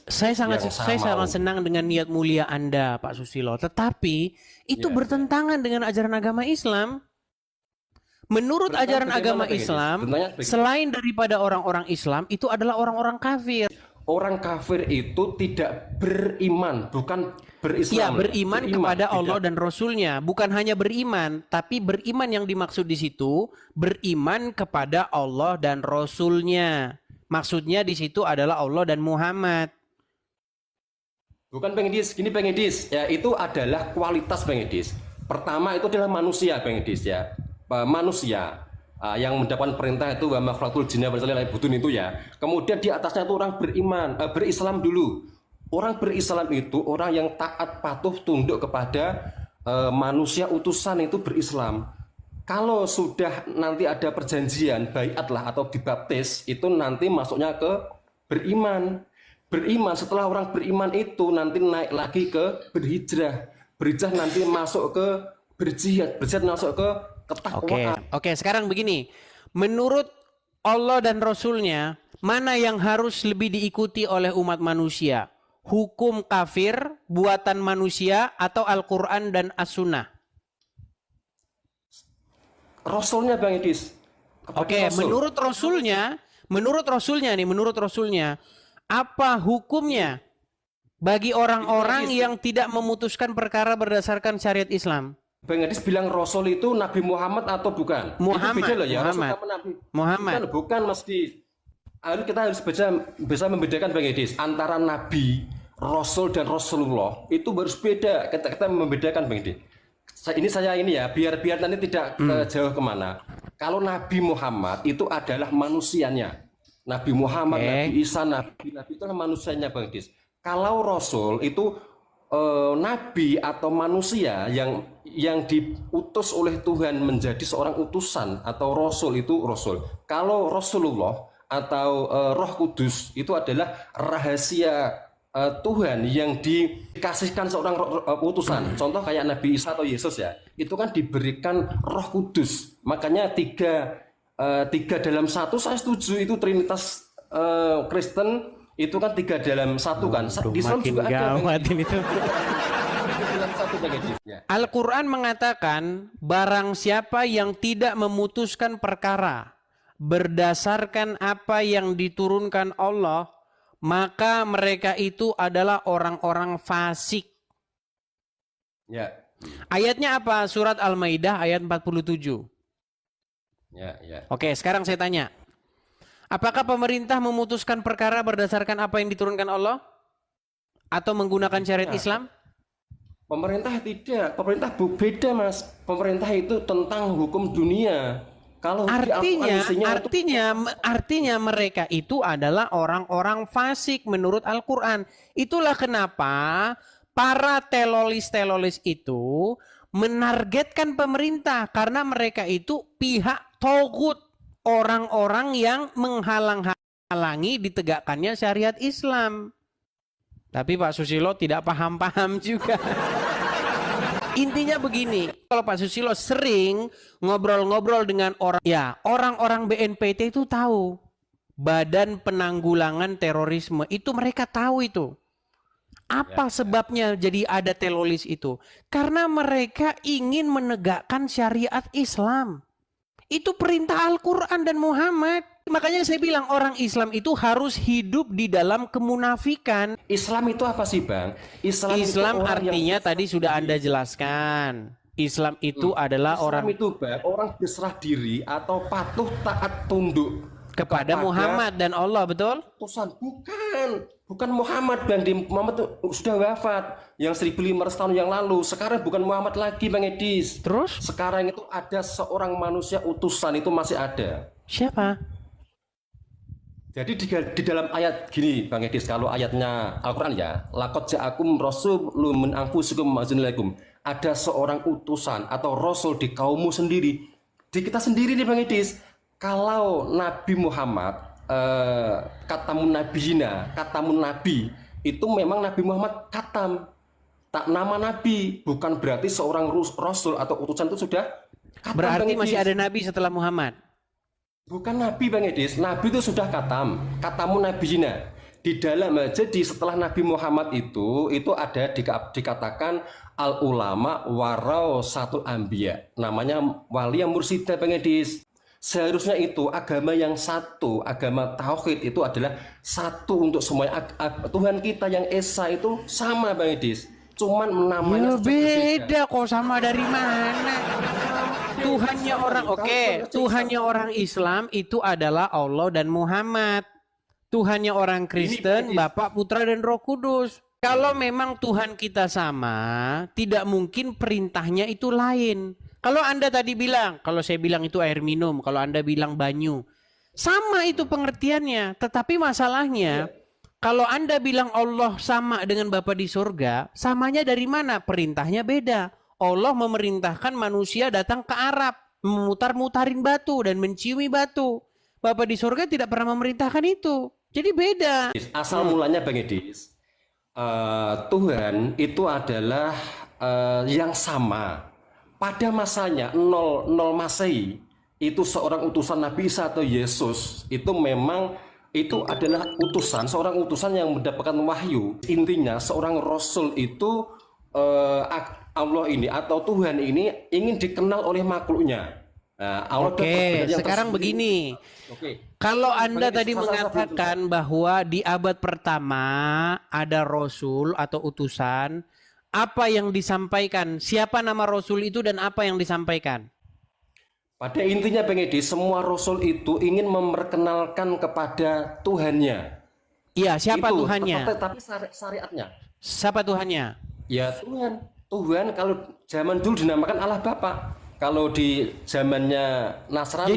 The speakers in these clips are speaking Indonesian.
Saya sangat senang dengan niat mulia Anda, Pak Susilo. Tetapi itu bertentangan dengan ajaran agama Islam. Menurut ajaran agama Islam, selain daripada orang-orang Islam, itu adalah orang-orang kafir. Orang kafir itu tidak beriman, bukan berislam. Ya, beriman kepada Allah dan Rasulnya. Bukan hanya beriman, tapi beriman yang dimaksud di situ, beriman kepada Allah dan Rasulnya. Maksudnya di situ adalah Allah dan Muhammad. Bukan Bang Edis, gini Bang Edis, ya itu adalah kualitas Bang Edis. Pertama itu adalah manusia Bang Edis ya. Manusia yang mendapatkan perintah itu wa makhlukul jinna wal insa budun itu ya. Kemudian di atasnya itu orang beriman, berislam dulu. Orang berislam itu orang yang taat patuh tunduk kepada manusia utusan itu berislam. Kalau sudah nanti ada perjanjian baiat lah atau dibaptis, itu nanti masuknya ke beriman. Beriman, setelah orang beriman itu nanti naik lagi ke berhijrah. Berhijrah nanti masuk ke berjihad. Berjihad masuk ke ketakwaan. Oke, sekarang begini. Menurut Allah dan Rasulnya, mana yang harus lebih diikuti oleh umat manusia? Hukum kafir, buatan manusia, atau Al-Quran dan As-Sunnah? Rasulnya Bang Edis. Menurut Rasulnya, apa hukumnya bagi orang-orang yang tidak memutuskan perkara berdasarkan syariat Islam? Bang Edis bilang Rasul itu Nabi Muhammad atau bukan? Muhammad. Itu beda loh ya. Muhammad. Bukan mesti. Kita harus bisa membedakan Bang Edis antara Nabi, Rasul dan Rasulullah. Itu harus beda. Kita membedakan Bang Edis. Ini ya, biar nanti tidak jauh kemana. Kalau Nabi Muhammad itu adalah manusianya. Nabi Muhammad, Nabi Isa, Nabi itu adalah manusianya Bang Edis. Kalau Rasul itu nabi atau manusia yang diutus oleh Tuhan menjadi seorang utusan atau rasul itu rasul. Kalau Rasulullah atau Roh Kudus itu adalah rahasia Tuhan yang dikasihkan seorang utusan. Contoh kayak Nabi Isa atau Yesus ya, itu kan diberikan Roh Kudus. Makanya tiga dalam satu, saya setuju itu Trinitas Kristen. Itu kan 3 dalam 1 kan. Di Islam juga ada. Al-Quran mengatakan barang siapa yang tidak memutuskan perkara berdasarkan apa yang diturunkan Allah, maka mereka itu adalah orang-orang fasik. Ya. Ayatnya apa? Surat Al-Maidah ayat 47. Ya. Oke, sekarang saya tanya. Apakah pemerintah memutuskan perkara berdasarkan apa yang diturunkan Allah? Atau menggunakan syariat Islam? Pemerintah tidak. Pemerintah beda Mas. Pemerintah itu tentang hukum dunia. Kalau artinya mereka itu adalah orang-orang fasik menurut Al-Quran. Itulah kenapa para teroris itu menargetkan pemerintah. Karena mereka itu pihak togut. Orang-orang yang menghalang-halangi ditegakkannya syariat Islam. Tapi Pak Susilo tidak paham-paham juga. Intinya begini, kalau Pak Susilo sering ngobrol-ngobrol dengan orang-orang BNPT itu tahu. Badan Penanggulangan Terorisme, itu mereka tahu itu. Apa sebabnya jadi ada teroris itu? Karena mereka ingin menegakkan syariat Islam. Itu perintah Al-Quran dan Muhammad. Makanya saya bilang orang Islam itu harus hidup di dalam kemunafikan. Islam itu apa sih Bang? Islam artinya tadi sudah Anda jelaskan. Islam itu adalah Islam itu Bang, orang berserah diri atau patuh taat tunduk kepada Muhammad dan Allah, betul? Utusan bukan Muhammad Bang. Muhammad itu sudah wafat yang 1500 tahun yang lalu. Sekarang bukan Muhammad lagi Bang Edis. Terus? Sekarang itu ada seorang manusia utusan itu masih ada. Siapa? Jadi di dalam ayat gini Bang Edis, kalau ayatnya Al-Quran ya, laqad ja'akum rasulun min anfusikum azizun alaikum. Ada seorang utusan atau rasul di kaummu sendiri. Di kita sendiri nih Bang Edis. Kalau Nabi Muhammad katamun nabi itu memang Nabi Muhammad katam, tak nama nabi, bukan berarti seorang rasul atau utusan itu sudah katam. Berarti masih ada nabi setelah Muhammad? Bukan nabi Bang Edis, nabi itu sudah katamun nabiyina. Di dalam, jadi setelah Nabi Muhammad itu ada dikatakan al ulama warasatul anbiya, namanya wali yang mursyida Bang Edis. Seharusnya itu agama yang satu, agama tauhid itu adalah satu untuk semuanya. Tuhan kita yang esa itu sama Bang Edis, cuman namanya Ya beda kok, sama dari mana? Tuhannya orang, Tuhannya orang Islam itu adalah Allah dan Muhammad. Tuhannya orang Kristen, Bapa, Putra, dan Roh Kudus. Kalau memang Tuhan kita sama, tidak mungkin perintahnya itu lain. Kalau Anda tadi bilang, kalau saya bilang itu air minum, kalau Anda bilang banyu. Sama itu pengertiannya. Tetapi masalahnya, kalau Anda bilang Allah sama dengan Bapa di surga, samanya dari mana? Perintahnya beda. Allah memerintahkan manusia datang ke Arab, memutar-mutarin batu dan menciumi batu. Bapa di surga tidak pernah memerintahkan itu. Jadi beda. Asal mulanya Bang Edis, Tuhan itu adalah yang sama. Pada masanya 00 Masehi, itu seorang utusan Nabi Isa atau Yesus, itu memang itu adalah seorang utusan yang mendapatkan wahyu. Intinya seorang Rasul itu Allah ini atau Tuhan ini ingin dikenal oleh makhluknya. Nah, Oke, sekarang begini. Kalau Anda tadi mengatakan bahwa di abad pertama ada Rasul atau utusan, apa yang disampaikan? Siapa nama Rasul itu dan apa yang disampaikan? Pada intinya Bang Edi, semua Rasul itu ingin memperkenalkan kepada Tuhannya. Iya, siapa itu, Tuhannya? Tapi syariatnya. Siapa Tuhannya? Ya Tuhan. Tuhan kalau zaman dulu dinamakan Allah Bapa. Kalau di zamannya Nasrani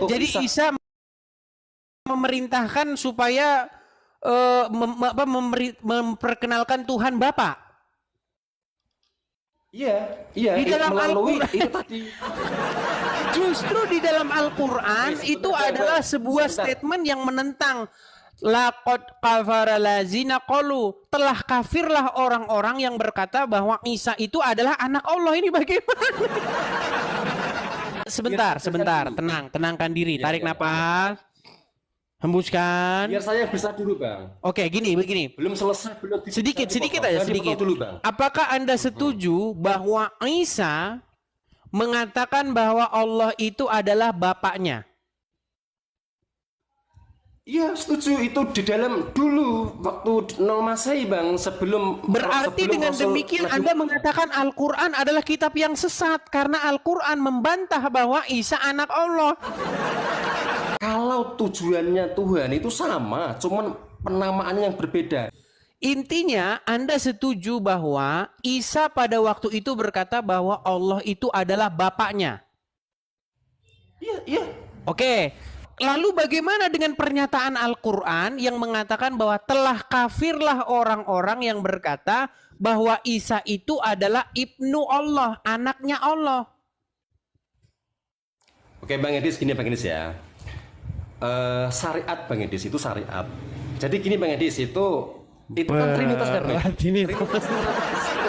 jadi Isa memerintahkan supaya memperkenalkan Tuhan Bapa. Iya, di dalam melalui itu tadi. Justru di dalam Al-Qur'an itu adalah sebuah statement yang menentang. Laqad kafara lazina qalu, telah kafirlah orang-orang yang berkata bahwa Isa itu adalah anak Allah. Ini bagaimana? Sebentar, tenangkan diri, tarik napas, hembuskan. Biar saya bisa dulu Bang. Oke, begini. Belum selesai, sedikit aja. Dulu, Bang. Apakah Anda setuju bahwa Isa mengatakan bahwa Allah itu adalah bapaknya? Iya, setuju. Itu di dalam dulu waktu 00 Masehi Bang, sebelum. Berarti dengan demikian Anda mengatakan Al-Quran adalah kitab yang sesat karena Al-Quran membantah bahwa Isa anak Allah. Kalau tujuannya Tuhan itu sama, cuman penamaannya yang berbeda. Intinya Anda setuju bahwa Isa pada waktu itu berkata bahwa Allah itu adalah bapaknya. Iya. Oke. Lalu bagaimana dengan pernyataan Al-Quran yang mengatakan bahwa telah kafirlah orang-orang yang berkata bahwa Isa itu adalah ibnu Allah, anaknya Allah. Oke Bang Edis, gini Bang Edis ya. Syariat Bang Edis itu syariat. Jadi gini Bang Edis, itu kan Trinitas kan Bang?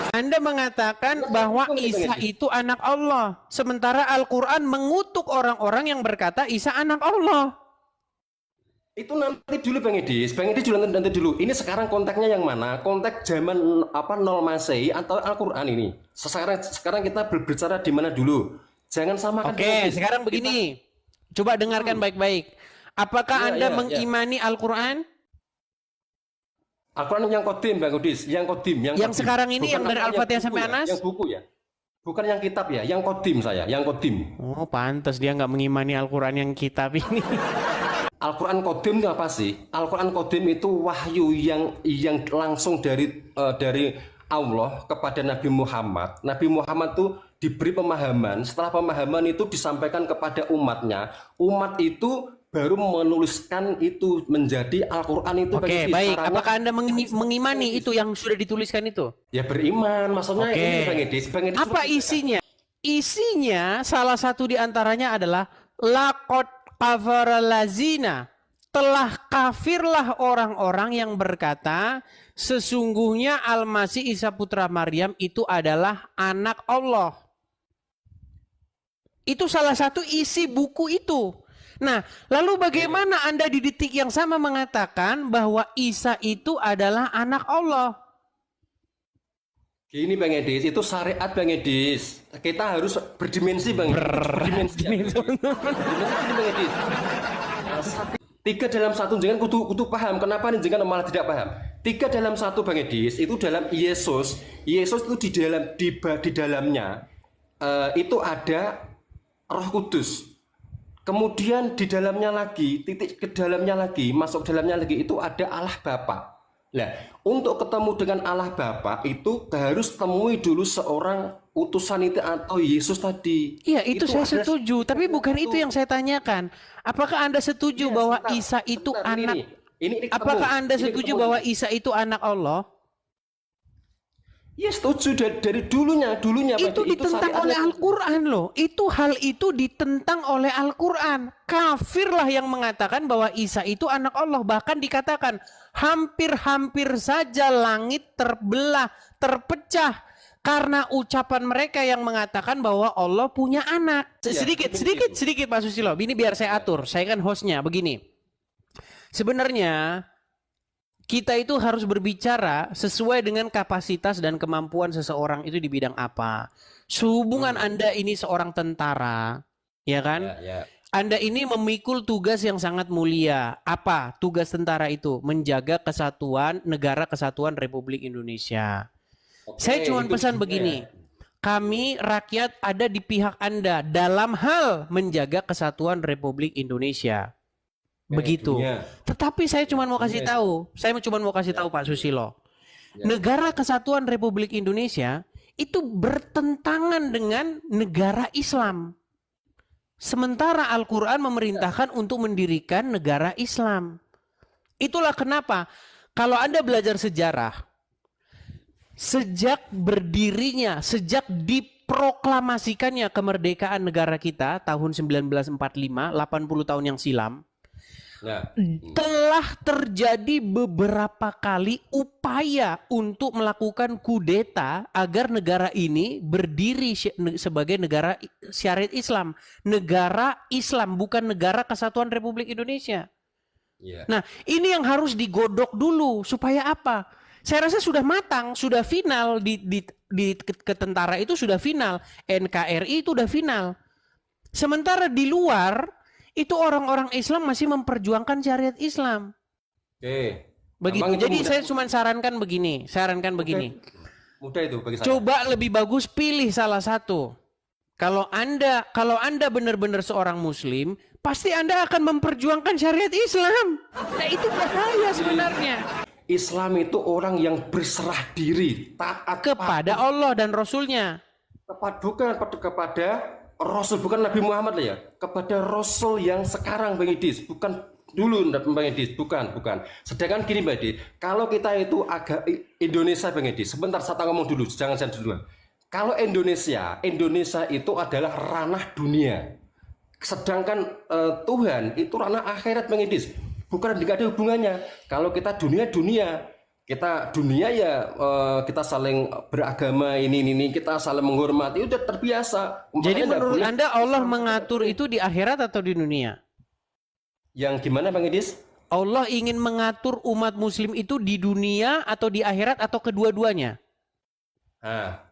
Anda mengatakan bahwa Isa itu anak Allah. Sementara Al-Quran mengutuk orang-orang yang berkata Isa anak Allah. Itu nanti dulu Bang Edis. Bang Edis nanti dulu. Ini sekarang konteksnya yang mana? Konteks zaman 0 Masehi atau Al-Quran ini? Sekarang kita berbicara di mana dulu? Jangan samakan. Oke, sekarang begini. Coba dengarkan baik-baik. Apakah Anda mengimani Al-Quran? Al-Quran yang kodim Bang Udis, yang kodim, yang sekarang ini yang dari Al-Fatihah sampai Anas? Yang buku ya, bukan yang kitab ya, yang kodim saya, yang kodim. Oh pantas dia nggak mengimani Al-Quran yang kitab ini. Al-Quran kodim itu apa sih? Al-Quran kodim itu wahyu yang langsung dari Allah kepada Nabi Muhammad. Nabi Muhammad tuh diberi pemahaman, setelah pemahaman itu disampaikan kepada umatnya. Umat itu baru menuliskan itu menjadi Al-Quran itu. Oke, baik. Apakah Anda mengimani itu yang sudah dituliskan itu? Ya beriman, maksudnya ini Bang Edis. Apa isinya? Isinya salah satu diantaranya adalah laqad kafara lazina, telah kafirlah orang-orang yang berkata sesungguhnya Al-Masih Isa putra Maryam itu adalah anak Allah. Itu salah satu isi buku itu. Nah, lalu bagaimana Anda di detik yang sama mengatakan bahwa Isa itu adalah anak Allah? Gini Bang Edis, itu syariat Bang Edis. Kita harus berdimensi Bang. Berdimensi. Bang Edis. Tiga dalam satu jangan kudu paham. Kenapa nih jangan malah tidak paham? Tiga dalam satu Bang Edis itu dalam Yesus. Yesus itu di dalamnya itu ada Roh Kudus. Kemudian di dalamnya lagi, titik ke dalamnya lagi, masuk dalamnya lagi itu ada Allah Bapa. Nah, untuk ketemu dengan Allah Bapa itu harus temui dulu seorang utusan itu atau Yesus tadi. Iya, itu saya setuju, tapi bukan itu yang saya tanyakan. Apakah Anda setuju bahwa Isa itu anak? Apakah Anda setuju bahwa Isa itu anak Allah? Ya setuju dari dulunya itu ditentang oleh Al-Quran loh. Hal itu ditentang oleh Al-Quran. Kafirlah yang mengatakan bahwa Isa itu anak Allah. Bahkan dikatakan hampir-hampir saja langit terbelah, terpecah karena ucapan mereka yang mengatakan bahwa Allah punya anak. Sedikit Pak Susilo. Ini biar saya atur. Saya kan hostnya. Begini. Sebenarnya kita itu harus berbicara sesuai dengan kapasitas dan kemampuan seseorang itu di bidang apa. Sehubungan Anda ini seorang tentara, ya kan? Ya. Anda ini memikul tugas yang sangat mulia. Apa tugas tentara itu? Menjaga kesatuan negara kesatuan Republik Indonesia. Saya cuma pesan begini. Kami rakyat ada di pihak Anda dalam hal menjaga kesatuan Republik Indonesia. Begitu. Tetapi saya cuma mau kasih tahu, Pak Susilo. Negara Kesatuan Republik Indonesia itu bertentangan dengan negara Islam. Sementara Al-Quran memerintahkan untuk mendirikan negara Islam. Itulah kenapa kalau Anda belajar sejarah, sejak berdirinya, sejak diproklamasikannya kemerdekaan negara kita tahun 1945, 80 tahun yang silam, telah terjadi beberapa kali upaya untuk melakukan kudeta agar negara ini berdiri sebagai negara syariat Islam. Negara Islam, bukan negara kesatuan Republik Indonesia. Nah, ini yang harus digodok dulu. Supaya apa? Saya rasa sudah matang, sudah final di ketentara itu sudah final. NKRI itu sudah final. Sementara di luar itu orang-orang Islam masih memperjuangkan syariat Islam. Begitu. Jadi saya cuma sarankan begini. Mudah itu bagi saya. Coba lebih bagus pilih salah satu. Kalau Anda benar-benar seorang Muslim, pasti Anda akan memperjuangkan syariat Islam. Nah, itu bahaya sebenarnya. Islam itu orang yang berserah diri, taat kepada Allah dan Rasulnya. Kepada Rasul, bukan Nabi Muhammad lah ya, kepada Rasul yang sekarang Bang Idis, bukan dulu Bang Idis, bukan. Sedangkan gini Bang Idis, kalau kita itu agak Indonesia Bang Idis, sebentar saya ngomong dulu, jangan saya duluan. Kalau Indonesia itu adalah ranah dunia, sedangkan Tuhan itu ranah akhirat Bang Idis, bukan tidak ada hubungannya. Kalau kita dunia ya kita saling beragama ini kita saling menghormati, udah terbiasa. Jadi menurut Anda Allah mengatur itu di akhirat atau di dunia? Yang gimana Bang Idis? Allah ingin mengatur umat Muslim itu di dunia atau di akhirat atau kedua-duanya? Nah,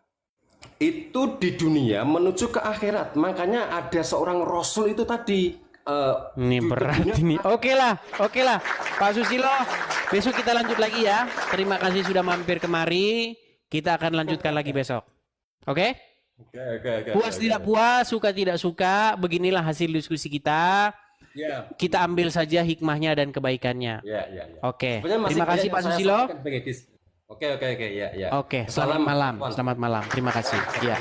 itu di dunia menuju ke akhirat. Makanya ada seorang Rasul itu tadi. Ini berat ini. Oke lah Pak Susilo, besok kita lanjut lagi ya. Terima kasih sudah mampir kemari. Kita akan lanjutkan lagi besok. Oke? Puas tidak puas, suka tidak suka, beginilah hasil diskusi kita. Kita ambil saja hikmahnya dan kebaikannya. Oke. Terima kasih Pak Susilo. Oke. Oke, selamat malam. Terima kasih. Ya.